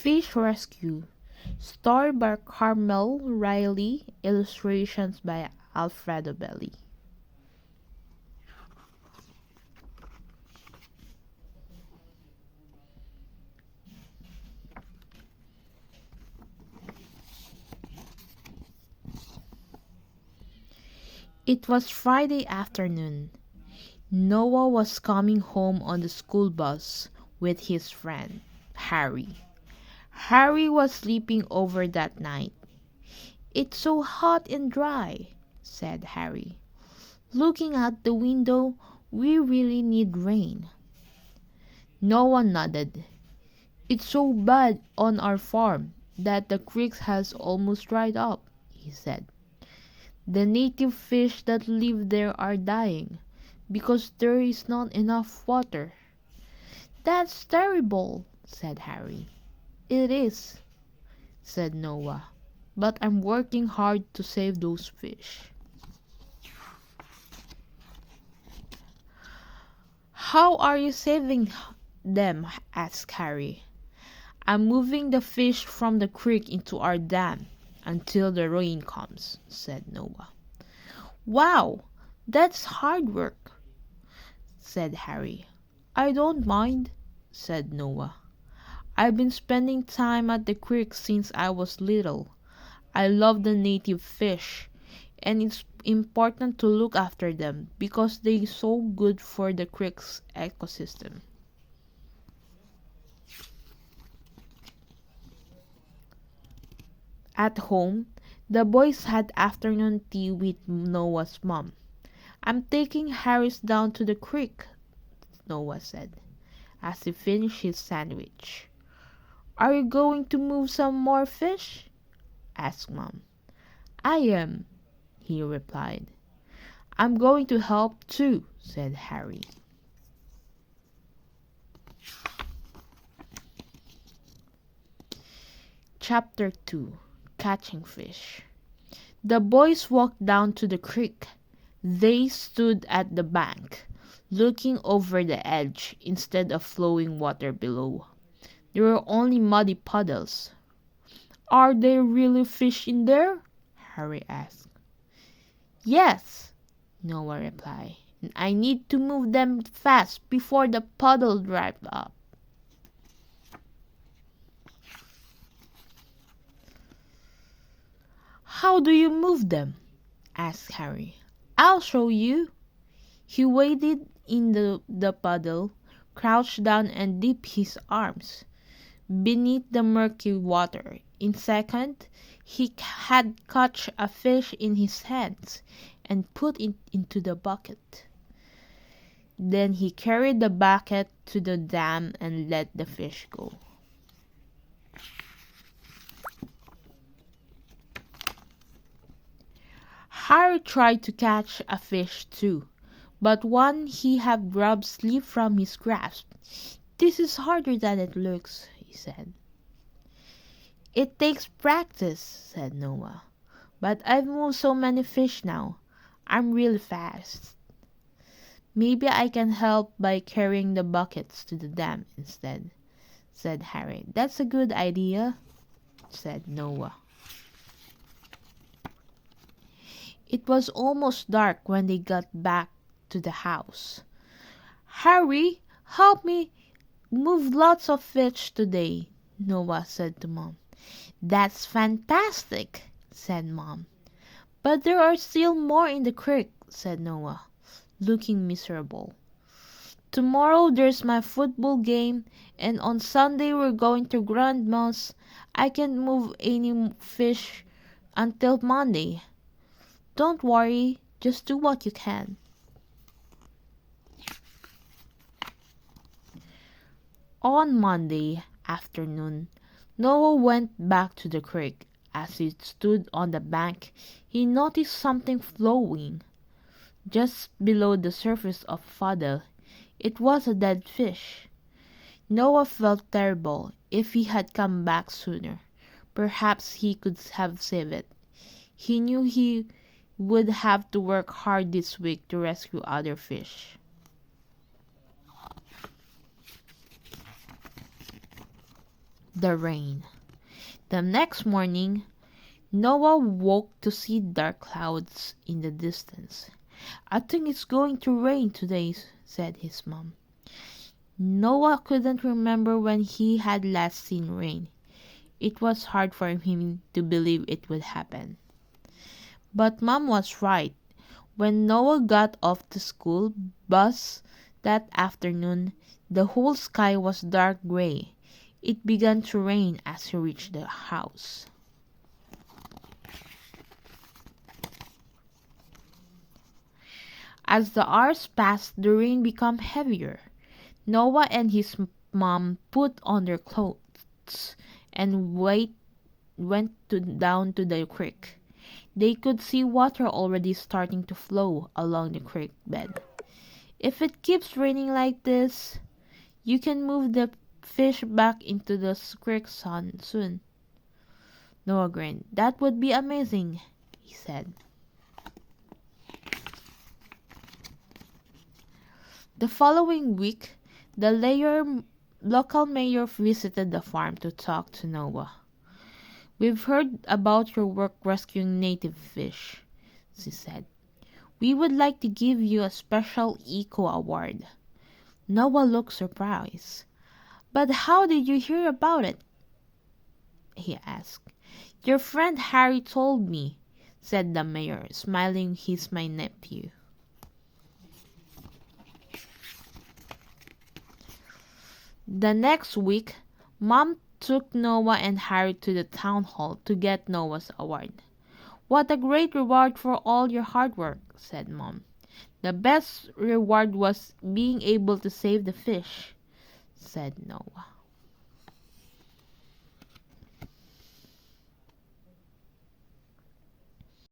Fish Rescue. Story by Carmel, Rielly. Illustrations by Alfredo Belli. It was Friday afternoon. Noah was coming home on the school bus with his friend, Harry. Harry was sleeping over that night. "It's so hot and dry," said Harry. "Looking out the window, we really need rain." Noah nodded. "It's so bad on our farm that the creek has almost dried up," he said. "The native fish that live there are dying because there is not enough water." "That's terrible," said Harry. "It is," said Noah, "but I'm working hard to save those fish." "How are you saving them?" asked Harry. "I'm moving the fish from the creek into our dam until the rain comes," said Noah. "Wow, that's hard work," said Harry. "I don't mind," said Noah. "I've been spending time at the creek since I was little. I love the native fish, and it's important to look after them because they're so good for the creek's ecosystem." At home, the boys had afternoon tea with Noah's mom. "I'm taking Harris down to the creek," Noah said, as he finished his sandwich. "Are you going to move some more fish?" asked Mom. "I am," he replied. "I'm going to help too," said Harry. Chapter 2. Catching Fish. The boys walked down to the creek. They stood at the bank, looking over the edge instead of flowing water below. There were only muddy puddles. "Are there really fish in there?" Harry asked. "Yes," Noah replied, "and I need to move them fast before the puddle dries up." "How do you move them?" asked Harry. "I'll show you." He waded in the puddle, crouched down and dipped his arms beneath the murky water. In a second, he had caught a fish in his hands and put it into the bucket. Then he carried the bucket to the dam and let the fish go. Harry tried to catch a fish too, but one he had grabbed slipped from his grasp. "This is harder than it looks," he said. "It takes practice," said Noah. "But I've moved so many fish now. I'm really fast." "Maybe I can help by carrying the buckets to the dam instead," said Harry. "That's a good idea," said Noah. It was almost dark when they got back to the house. "Harry, help me move lots of fish today," Noah said to Mom. "That's fantastic," said Mom. "But there are still more in the creek," said Noah, looking miserable. "Tomorrow there's my football game, and on Sunday we're going to Grandma's. I can't move any fish until Monday." "Don't worry, just do what you can." On Monday afternoon, Noah went back to the creek. As he stood on the bank, he noticed something flowing just below the surface of the puddle. It was a dead fish. Noah felt terrible. If he had come back sooner, perhaps he could have saved it. He knew he would have to work hard this week to rescue other fish. The rain. The next morning, Noah woke to see dark clouds in the distance. "I think it's going to rain today," said his mom. Noah couldn't remember when he had last seen rain. It was hard for him to believe it would happen. But Mom was right. When Noah got off the school bus that afternoon, the whole sky was dark gray. It began to rain as he reached the house. As the hours passed, the rain became heavier. Noah and his mom put on their clothes and down to the creek. They could see water already starting to flow along the creek bed. "If it keeps raining like this, you can move the fish back into the creek soon." Noah grinned. "That would be amazing," he said. The following week, the local mayor visited the farm to talk to Noah. "We've heard about your work rescuing native fish," she said. "We would like to give you a special Eco Award." Noah looked surprised. "But how did you hear about it?" he asked. "Your friend Harry told me," said the mayor, smiling. "He's my nephew." The next week, Mom took Noah and Harry to the town hall to get Noah's award. "What a great reward for all your hard work," said Mom. "The best reward was being able to save the fish," said Noah.